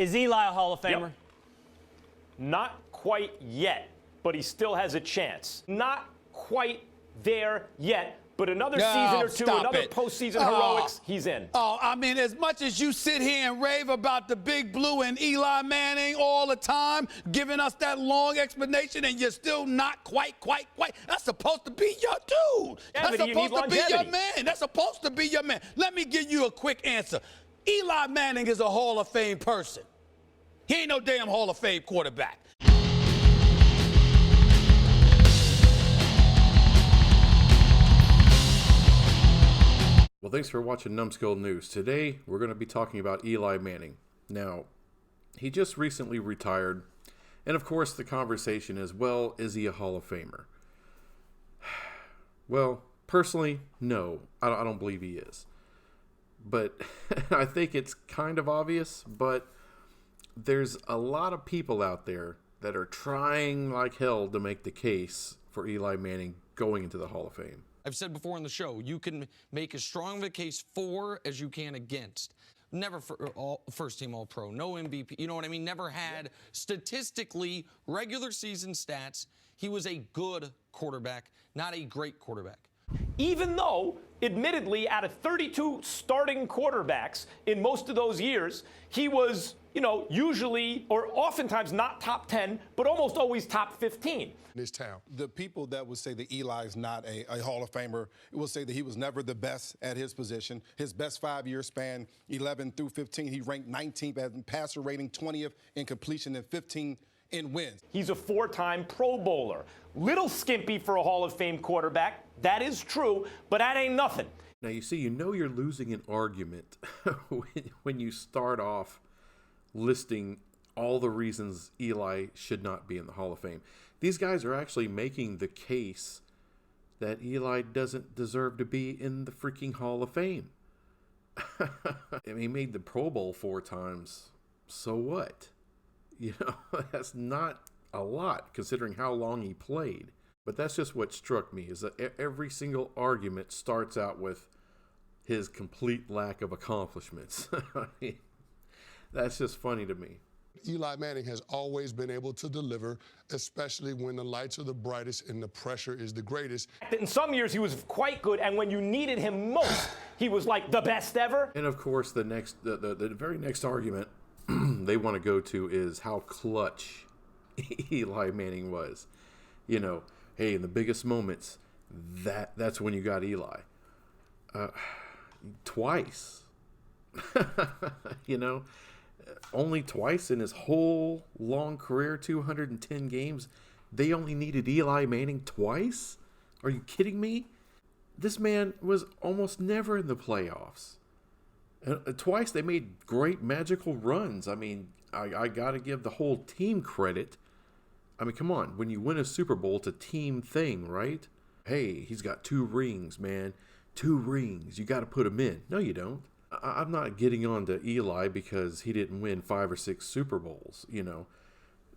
Is Eli a Hall of Famer? Yep. Not quite yet, but he still has a chance. Not quite there yet, but another season or two, another postseason heroics, he's in. Oh, I mean, as much as you sit here and rave about the Big Blue and Eli Manning all the time, giving us that long explanation, and you're still not quite. That's supposed to be your dude. That's supposed to be your man. That's supposed to be your man. Let me give you a quick answer. Eli Manning is a Hall of Fame person. He ain't no damn Hall of Fame quarterback. Well, thanks for watching Numbskull News. Today, we're going to be talking about Eli Manning. Now, he just recently retired, and of course the conversation is, well, is he a Hall of Famer? Well, personally, no, I don't believe he is. But I think it's kind of obvious, but there's a lot of people out there that are trying like hell to make the case for Eli Manning going into the Hall of Fame. I've said before on the show, you can make as strong of a case for as you can against. Never first team All-Pro, no MVP, you know what I mean? Never had statistically regular season stats. He was a good quarterback, not a great quarterback. Even though, admittedly, out of 32 starting quarterbacks in most of those years, he was, usually or oftentimes not top 10, but almost always top 15. This town. The people that would say that Eli is not a Hall of Famer will say that he was never the best at his position. His best 5-year span, 11 through 15, he ranked 19th in passer rating, 20th in completion, and 15th in wins. He's a 4-time Pro Bowler. Little skimpy for a Hall of Fame quarterback. That is true, but that ain't nothing. Now, you see, you're losing an argument when you start off listing all the reasons Eli should not be in the Hall of Fame. These guys are actually making the case that Eli doesn't deserve to be in the freaking Hall of Fame. I mean, he made the Pro Bowl 4 times. So what? That's not a lot considering how long he played. But that's just what struck me, is that every single argument starts out with his complete lack of accomplishments. I mean, that's just funny to me. Eli Manning has always been able to deliver, especially when the lights are the brightest and the pressure is the greatest. In some years, he was quite good, and when you needed him most, he was like the best ever. And of course, the very next argument they want to go to is how clutch Eli Manning was. Hey, in the biggest moments, that's when you got Eli. Twice. Only twice in his whole long career, 210 games, they only needed Eli Manning twice? Are you kidding me? This man was almost never in the playoffs. And twice they made great magical runs. I mean, I got to give the whole team credit. I mean, come on. When you win a Super Bowl, it's a team thing, right? Hey, he's got 2 rings, man. 2 rings. You got to put them in. No, you don't. I'm not getting on to Eli because he didn't win 5 or 6 Super Bowls,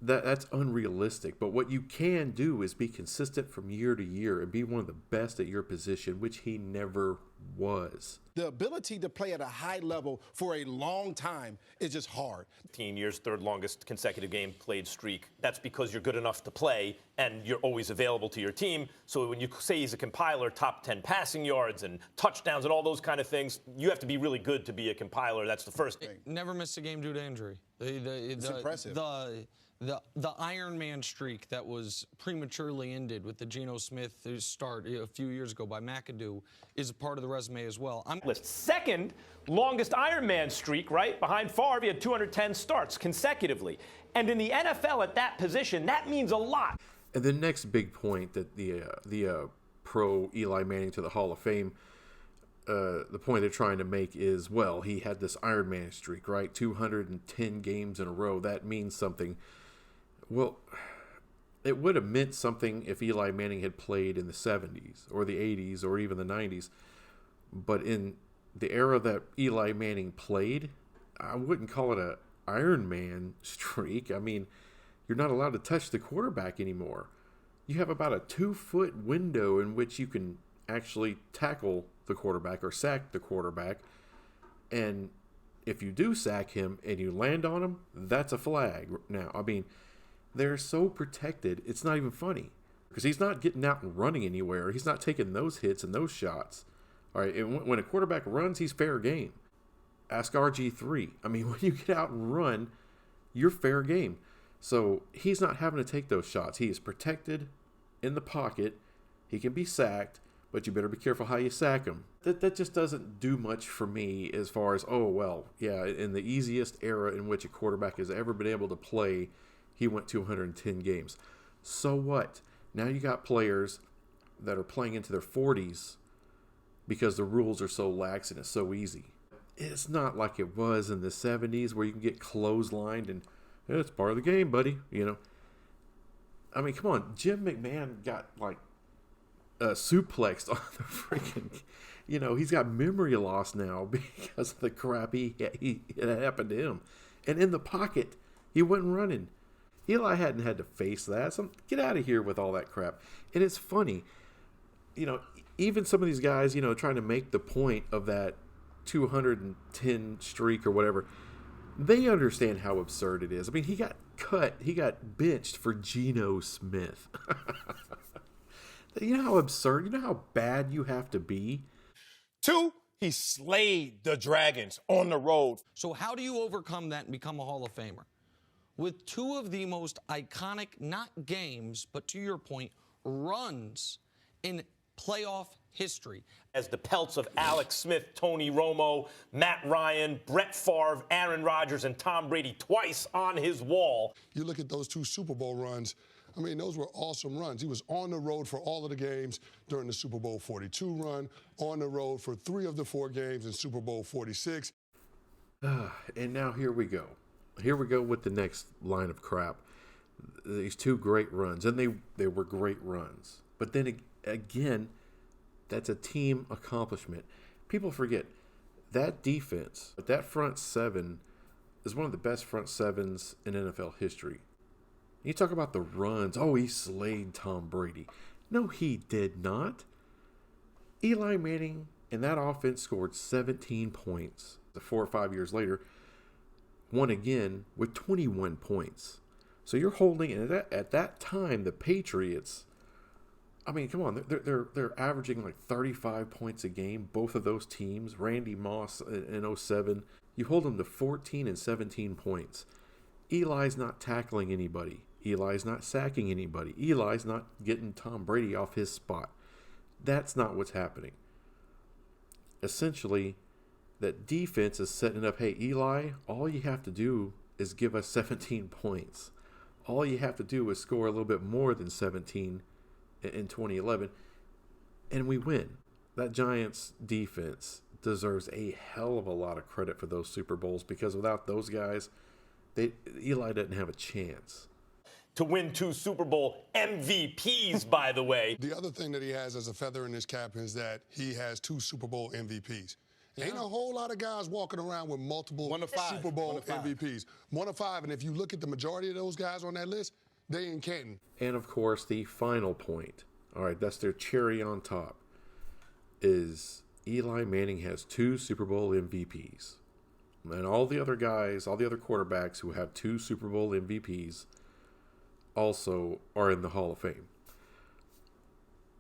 That's unrealistic. But what you can do is be consistent from year to year and be one of the best at your position, which he never was. The ability to play at a high level for a long time is just hard. 15 years, 3rd longest consecutive game played streak. That's because you're good enough to play and you're always available to your team. So when you say he's a compiler, top 10 passing yards and touchdowns and all those kind of things, you have to be really good to be a compiler. That's the first thing. Never missed a game due to injury. It's impressive. The Iron Man streak that was prematurely ended with the Geno Smith start a few years ago by McAdoo is a part of the resume as well. Second longest Iron Man streak, right? Behind Favre, he had 210 starts consecutively. And in the NFL at that position, that means a lot. And the next big point that the pro Eli Manning to the Hall of Fame, the point they're trying to make is, well, he had this Iron Man streak, right? 210 games in a row. That means something. Well, it would have meant something if Eli Manning had played in the 70s or the 80s or even the 90s. But in the era that Eli Manning played, I wouldn't call it a Iron Man streak. I mean, you're not allowed to touch the quarterback anymore. You have about a 2-foot window in which you can actually tackle the quarterback or sack the quarterback. And If you do sack him and you land on him, that's a flag. Now, I mean, they're so protected, it's not even funny. Because he's not getting out and running anywhere. He's not taking those hits and those shots. All right, and when a quarterback runs, he's fair game. Ask RG3. I mean, when you get out and run, you're fair game. So he's not having to take those shots. He is protected in the pocket. He can be sacked, but you better be careful how you sack him. That just doesn't do much for me as far as, oh, well, yeah, in the easiest era in which a quarterback has ever been able to play, he went 210 games. So what? Now you got players that are playing into their 40s because the rules are so lax and it's so easy. It's not like it was in the 70s where you can get clotheslined and it's part of the game, buddy. You know, I mean, come on. Jim McMahon got like suplexed on the freaking, you know, he's got memory loss now because of the crap it happened to him. And in the pocket, he wasn't running. Eli hadn't had to face that. So get out of here with all that crap. And it's funny, you know, even some of these guys, you know, trying to make the point of that 210 streak or whatever, they understand how absurd it is. I mean, he got cut. He got benched for Geno Smith. You know how absurd, you know how bad you have to be? 2, he slayed the Dragons on the road. So how do you overcome that and become a Hall of Famer? With 2 of the most iconic, not games, but to your point, runs in playoff history. As the pelts of Alex Smith, Tony Romo, Matt Ryan, Brett Favre, Aaron Rodgers, and Tom Brady twice on his wall. You look at those 2 Super Bowl runs, I mean, those were awesome runs. He was on the road for all of the games during the Super Bowl 42 run, on the road for 3 of the 4 games in Super Bowl 46. And now here we go. Here we go with the next line of crap. These 2 great runs, and they were great runs. But then again, that's a team accomplishment. People forget that defense, that front 7 is one of the best front 7s in NFL history. You talk about the runs. Oh, he slayed Tom Brady. No, he did not. Eli Manning and that offense scored 17 points. 4 or 5 years later, won again with 21 points. So you're holding, and at that time, the Patriots, I mean, come on, they're averaging like 35 points a game, both of those teams. Randy Moss in 07, you hold them to 14 and 17 points. Eli's not tackling anybody. Eli's not sacking anybody. Eli's not getting Tom Brady off his spot. That's not what's happening. Essentially, that defense is setting up, hey, Eli, all you have to do is give us 17 points. All you have to do is score a little bit more than 17 in 2011, and we win. That Giants defense deserves a hell of a lot of credit for those Super Bowls, because without those guys, Eli didn't have a chance. To win 2 Super Bowl MVPs, by the way. The other thing that he has as a feather in his cap is that he has 2 Super Bowl MVPs. Yeah. Ain't a whole lot of guys walking around with multiple Super Bowl MVPs. 1 of 5, and if you look at the majority of those guys on that list, they in Canton. And of course, the final point, all right, that's their cherry on top, is Eli Manning has 2 Super Bowl MVPs. And all the other guys, all the other quarterbacks who have 2 Super Bowl MVPs also are in the Hall of Fame.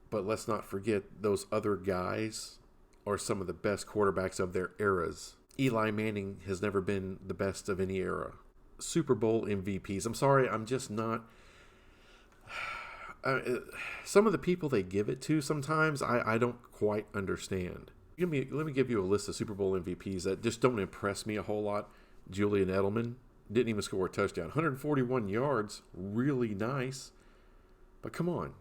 But let's not forget, those other guys are some of the best quarterbacks of their eras. Eli Manning has never been the best of any era. Super Bowl MVPs. I'm sorry, I'm just not. Some of the people they give it to sometimes, I don't quite understand. Let me give you a list of Super Bowl MVPs that just don't impress me a whole lot. Julian Edelman didn't even score a touchdown. 141 yards, really nice. But come on,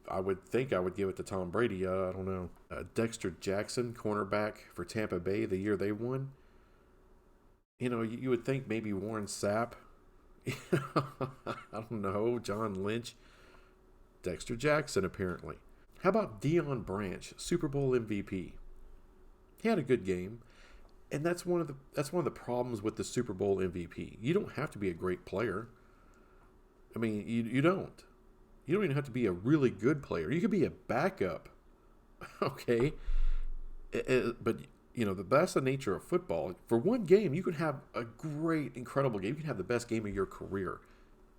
I would think I would give it to Tom Brady. I don't know. Dexter Jackson, cornerback for Tampa Bay the year they won. You know, you would think maybe Warren Sapp. I don't know. John Lynch. Dexter Jackson, apparently. How about Deion Branch, Super Bowl MVP? He had a good game. And that's one of the problems with the Super Bowl MVP. You don't have to be a great player. I mean, you don't. You don't even have to be a really good player. You could be a backup. Okay. But That's the nature of football. For one game, you can have a great, incredible game. You can have the best game of your career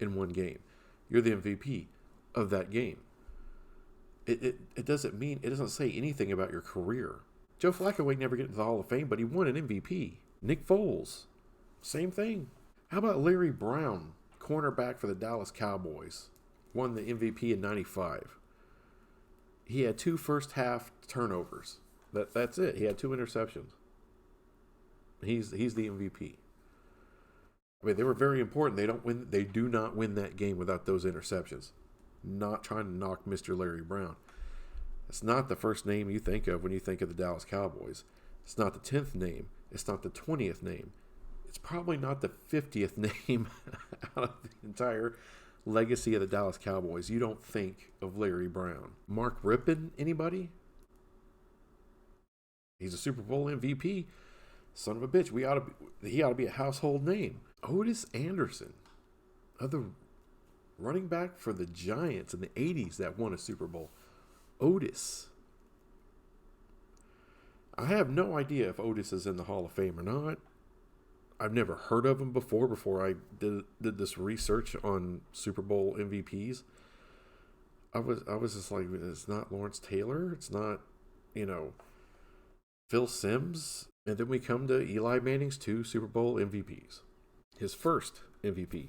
in one game. You're the MVP of that game. It doesn't say anything about your career. Joe Flacco ain't never get into the Hall of Fame, but he won an MVP. Nick Foles, same thing. How about Larry Brown, cornerback for the Dallas Cowboys, won the MVP in '95. He had 2 first half turnovers. That's it. He had 2 interceptions. He's the MVP. I mean, they were very important. They do not win that game without those interceptions. Not trying to knock Mr. Larry Brown. It's not the first name you think of when you think of the Dallas Cowboys. It's not the 10th name. It's not the 20th name. It's probably not the 50th name out of the entire legacy of the Dallas Cowboys. You don't think of Larry Brown. Mark Rippon, anybody? He's a Super Bowl MVP. Son of a bitch. He ought to be a household name. Otis Anderson, other running back for the Giants in the 80s that won a Super Bowl. Otis. I have no idea if Otis is in the Hall of Fame or not. I've never heard of him before I did this research on Super Bowl MVPs. I was just like, it's not Lawrence Taylor. It's not, Phil Simms. And then we come to Eli Manning's 2 Super Bowl MVPs. His first MVP,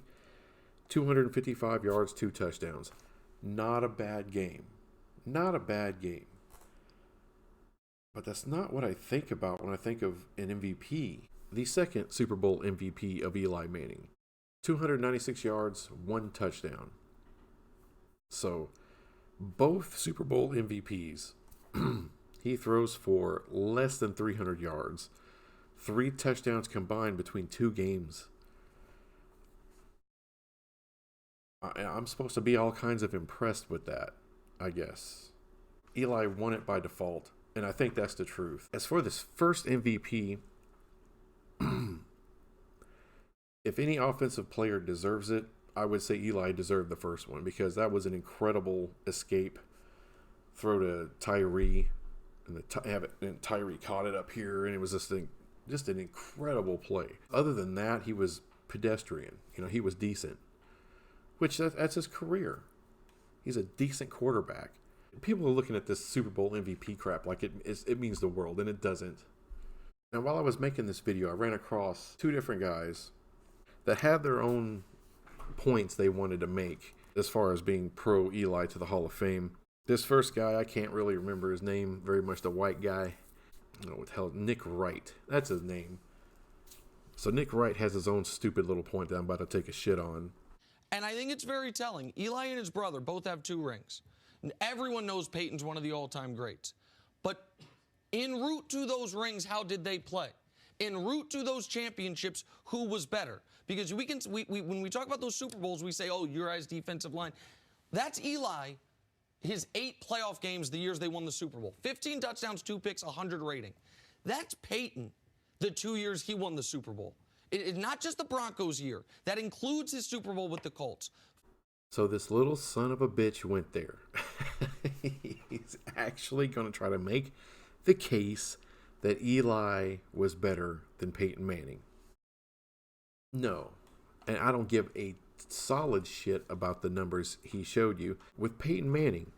255 yards, 2 touchdowns. Not a bad game. Not a bad game. But that's not what I think about when I think of an MVP. The second Super Bowl MVP of Eli Manning, 296 yards, 1 touchdown. So, both Super Bowl MVPs, he throws for less than 300 yards, 3 touchdowns combined between 2 games. I'm supposed to be all kinds of impressed with that, I guess. Eli won it by default, and I think that's the truth. As for this first MVP, if any offensive player deserves it, I would say Eli deserved the first one, because that was an incredible escape. Throw to Tyree, and Tyree caught it up here, and it was just an incredible play. Other than that, he was pedestrian. He was decent. Which that's his career. He's a decent quarterback. People are looking at this Super Bowl MVP crap like it means the world, and it doesn't. Now, while I was making this video, I ran across 2 different guys that had their own points they wanted to make as far as being pro Eli to the Hall of Fame. This first guy, I can't really remember his name very much, the white guy. What the hell? Nick Wright. That's his name. So Nick Wright has his own stupid little point that I'm about to take a shit on. And I think it's very telling. Eli and his brother both have 2 rings. Everyone knows Peyton's one of the all-time greats. But en route to those rings, how did they play? En route to those championships, who was better? Because when we talk about those Super Bowls, we say, oh, your guys' defensive line. That's Eli, his 8 playoff games, the years they won the Super Bowl. 15 touchdowns, 2 picks, 100 rating. That's Peyton, the 2 years he won the Super Bowl. It's not just the Broncos year. That includes his Super Bowl with the Colts. So this little son of a bitch went there. He's actually going to try to make the case that Eli was better than Peyton Manning. No. And I don't give a solid shit about the numbers he showed you. With Peyton Manning,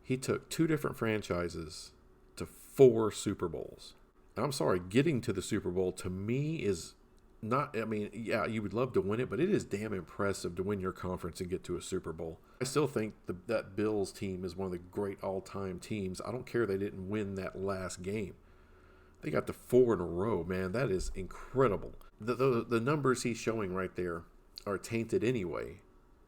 he took 2 different franchises to 4 Super Bowls. I'm sorry, getting to the Super Bowl to me is not, yeah, you would love to win it, but it is damn impressive to win your conference and get to a Super Bowl. I still think that Bills team is one of the great all-time teams. I don't care they didn't win that last game. They got to 4 in a row, man. That is incredible. The numbers he's showing right there are tainted anyway,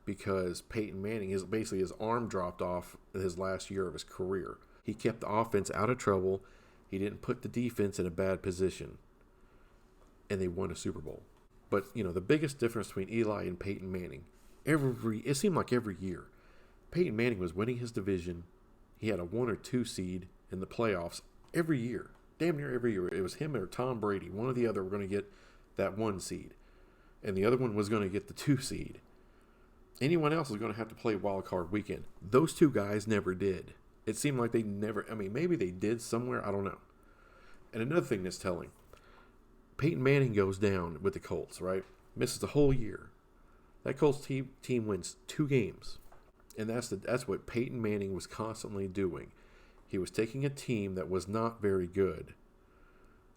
because Peyton Manning, his arm dropped off in his last year of his career. He kept the offense out of trouble. He didn't put the defense in a bad position. And they won a Super Bowl. But, the biggest difference between Eli and Peyton Manning, it seemed like every year, Peyton Manning was winning his division. He had a 1 or 2 seed in the playoffs every year. Damn near every year. It was him or Tom Brady. One or the other were going to get that 1 seed. And the other one was going to get the 2 seed. Anyone else was going to have to play wild card weekend. Those 2 guys never did. It seemed like they never, maybe they did somewhere, I don't know. And another thing that's telling, Peyton Manning goes down with the Colts, right? Misses the whole year. That Colts team wins 2 games. And that's what Peyton Manning was constantly doing. He was taking a team that was not very good.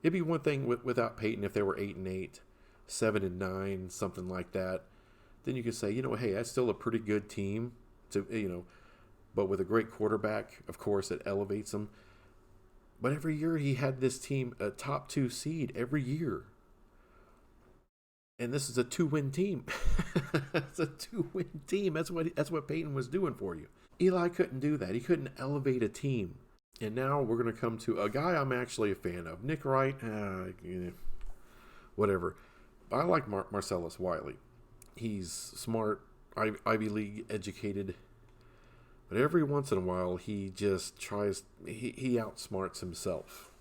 It'd be one thing without Peyton if they were 8-8, 7-9, something like that. Then you could say, hey, that's still a pretty good team. But with a great quarterback, of course, it elevates them. But every year he had this team a top 2 seed every year. And this is a 2-win team. It's a 2-win team. That's what Peyton was doing for you. Eli couldn't do that. He couldn't elevate a team. And now we're going to come to a guy I'm actually a fan of. Nick Wright, whatever. I like Marcellus Wiley. He's smart, Ivy League educated. But every once in a while, he just tries, he outsmarts himself.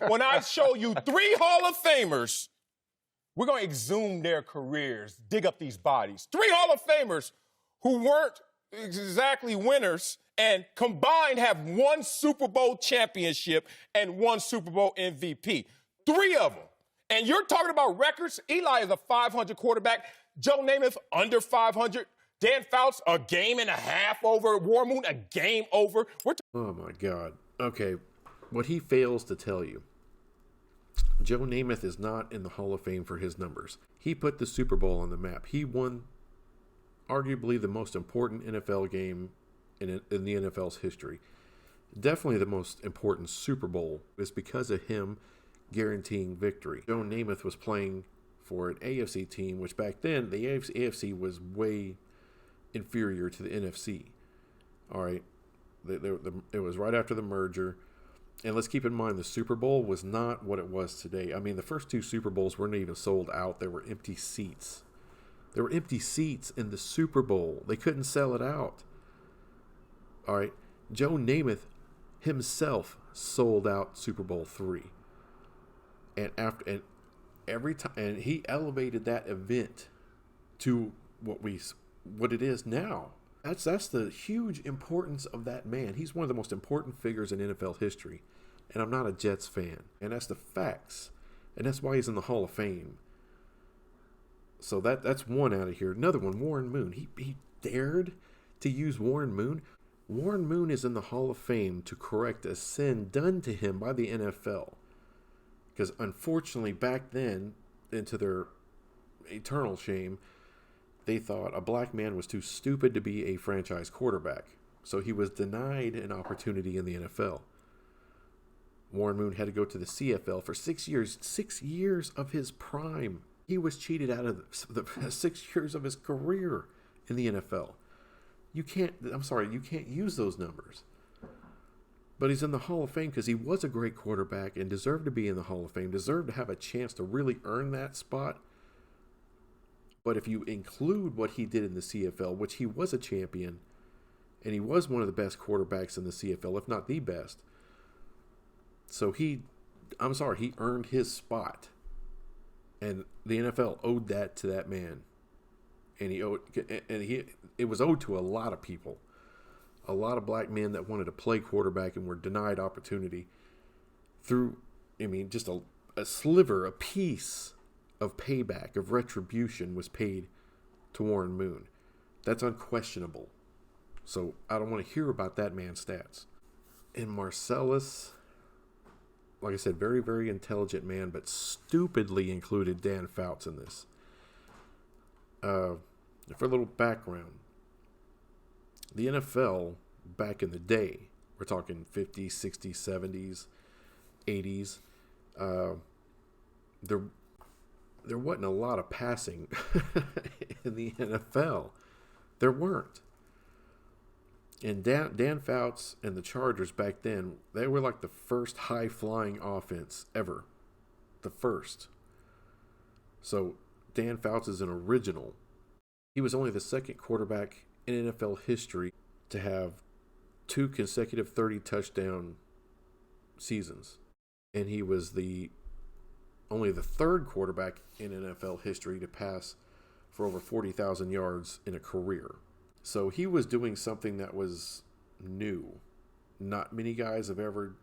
When I show you 3 Hall of Famers, we're going to exhume their careers, dig up these bodies. 3 Hall of Famers who weren't exactly winners and combined have 1 Super Bowl championship and 1 Super Bowl MVP. 3 of them. And you're talking about records. Eli is a 500 quarterback. Joe Namath, under 500. Dan Fouts, a game and a half over. Warren Moon, a game over. Oh, my God. Okay, what he fails to tell you. Joe Namath is not in the Hall of Fame for his numbers. He put the Super Bowl on the map. He won arguably the most important NFL game in the NFL's history. Definitely the most important Super Bowl is because of him guaranteeing victory. Joe Namath was playing for an AFC team, which back then, the AFC was way inferior to the NFC. All right. It was right after the merger. And let's keep in mind, the Super Bowl was not what it was today. I mean, the first 2 Super Bowls weren't even sold out. There were empty seats. There were empty seats in the Super Bowl. They couldn't sell it out. All right. Joe Namath himself sold out Super Bowl III. And every time, and he elevated that event to what it is now. That's the huge importance of that man. He's one of the most important figures in NFL history. And I'm not a Jets fan. And that's the facts. And that's why he's in the Hall of Fame. So that's one out of here. Another one, Warren Moon. He dared to use Warren Moon. Warren Moon is in the Hall of Fame to correct a sin done to him by the NFL. Because unfortunately back then, into their eternal shame, they thought a black man was too stupid to be a franchise quarterback. So he was denied an opportunity in the NFL. Warren Moon had to go to the CFL for 6 years. 6 years of his prime. He was cheated out of the 6 years of his career in the NFL. You can't use those numbers. But he's in the Hall of Fame because he was a great quarterback and deserved to be in the Hall of Fame, deserved to have a chance to really earn that spot. But if you include what he did in the CFL, which he was a champion, and he was one of the best quarterbacks in the CFL, if not the best. So he earned his spot. And the NFL owed that to that man. And it was owed to a lot of people. A lot of black men that wanted to play quarterback and were denied opportunity through, just a sliver, a piece of payback, of retribution was paid to Warren Moon. That's unquestionable. So I don't want to hear about that man's stats. And Marcellus, like I said, very, very intelligent man, but stupidly included Dan Fouts in this. For a little background, the NFL back in the day, we're talking 50s, 60s, 70s, 80s, there wasn't a lot of passing in the NFL. There weren't. And Dan Fouts and the Chargers back then, they were like the first high-flying offense ever. The first. So Dan Fouts is an original. He was only the second quarterback in NFL history to have 2 consecutive 30-touchdown seasons. And he was only the third quarterback in NFL history to pass for over 40,000 yards in a career. So he was doing something that was new. Not many guys have ever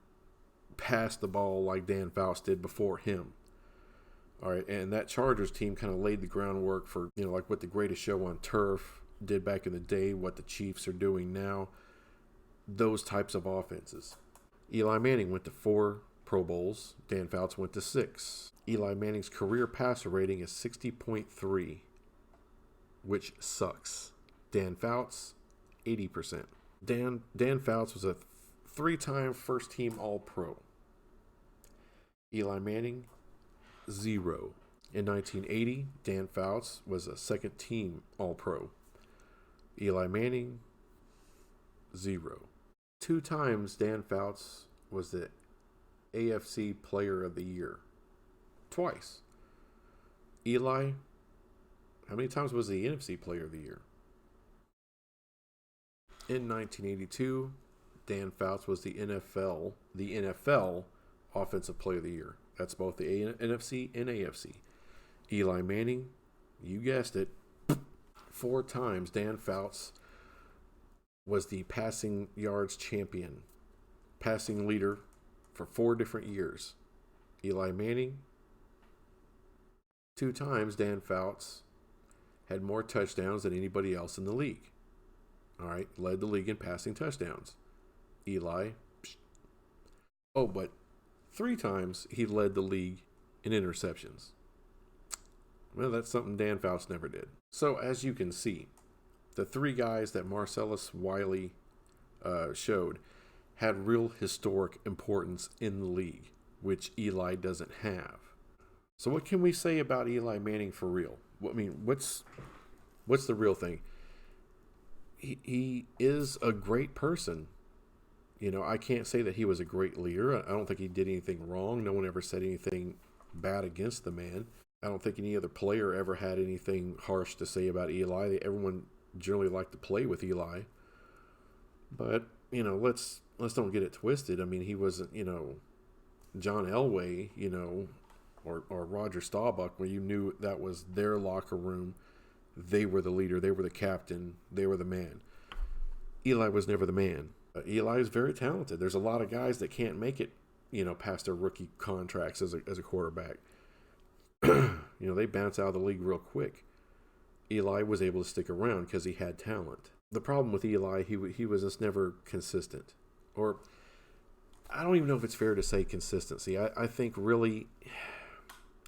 pass the ball like Dan Fouts did before him. All right, and that Chargers team kind of laid the groundwork for, like what the Greatest Show on Turf did back in the day, what the Chiefs are doing now, those types of offenses. Eli Manning went to 4 Pro Bowls. Dan Fouts went to 6. Eli Manning's career passer rating is 60.3, which sucks. Dan Fouts, 80%. Dan Fouts was a 3-time first-team All-Pro. Eli Manning, 0. In 1980, Dan Fouts was a second-team All-Pro. Eli Manning, 0. 2 times Dan Fouts was the AFC Player of the Year. Twice. Eli, how many times was the NFC Player of the Year? In 1982, Dan Fouts was the NFL Offensive Player of the Year. That's both the NFC and AFC. Eli Manning, you guessed it, 4 times Dan Fouts was the passing yards champion, passing leader for 4 different years. Eli Manning, 2 times Dan Fouts had more touchdowns than anybody else in the league. All right, led the league in passing touchdowns. Eli, but 3 times he led the league in interceptions. Well, that's something Dan Fouts never did. So as you can see, the 3 guys that Marcellus Wiley showed had real historic importance in the league, which Eli doesn't have. So what can we say about Eli Manning for real? I mean, what's the real thing? He is a great person. I can't say that he was a great leader. I don't think he did anything wrong. No one ever said anything bad against the man. I don't think any other player ever had anything harsh to say about Eli. Everyone generally liked to play with Eli. But, let's don't get it twisted. I mean, he wasn't, John Elway, or Roger Staubach, where you knew that was their locker room. They were the leader. They were the captain. They were the man. Eli was never the man. Eli is very talented. There's a lot of guys that can't make it, past their rookie contracts as a quarterback. They bounce out of the league real quick. Eli was able to stick around because he had talent. The problem with Eli, he was just never consistent. Or, I don't even know if it's fair to say consistency. I think really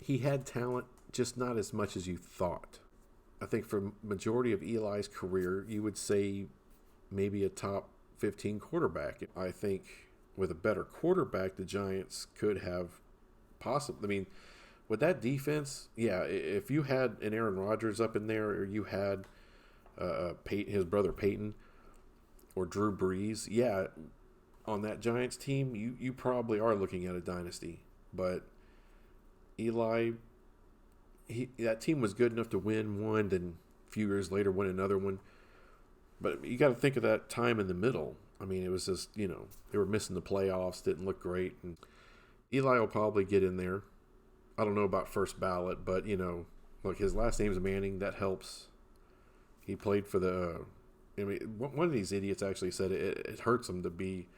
he had talent, just not as much as you thought. I think for majority of Eli's career, you would say maybe a top 15 quarterback. I think with a better quarterback, the Giants could have possibly, I mean, with that defense, yeah, if you had an Aaron Rodgers up in there, or you had his brother Peyton or Drew Brees, yeah, on that Giants team, you probably are looking at a dynasty. But Eli, that team was good enough to win one, then a few years later win another one. But you got to think of that time in the middle. I mean, it was just, they were missing the playoffs, didn't look great. And Eli will probably get in there. I don't know about first ballot, but, look, his last name's Manning. That helps. He played for one of these idiots actually said it hurts him to be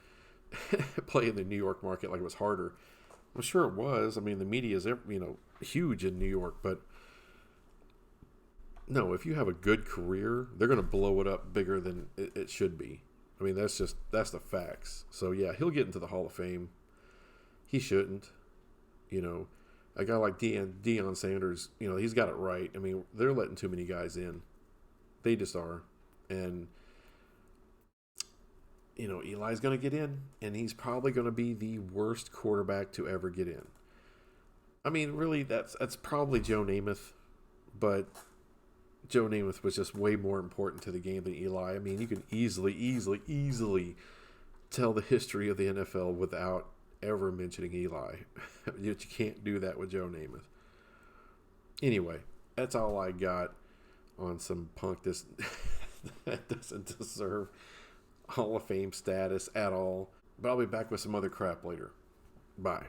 play in the New York market like it was harder. I'm sure it was. I mean, the media is, huge in New York, but no, if you have a good career, they're going to blow it up bigger than it should be. I mean, that's the facts. So yeah, he'll get into the Hall of Fame. He shouldn't. A guy like Deion Sanders, he's got it right. I mean, they're letting too many guys in. They just are. And, Eli's going to get in, and he's probably going to be the worst quarterback to ever get in. I mean, really, that's probably Joe Namath, but Joe Namath was just way more important to the game than Eli. I mean, you can easily tell the history of the NFL without ever mentioning Eli. You can't do that with Joe Namath. Anyway, that's all I got on some punk that doesn't deserve Hall of Fame status at all. But I'll be back with some other crap later. Bye.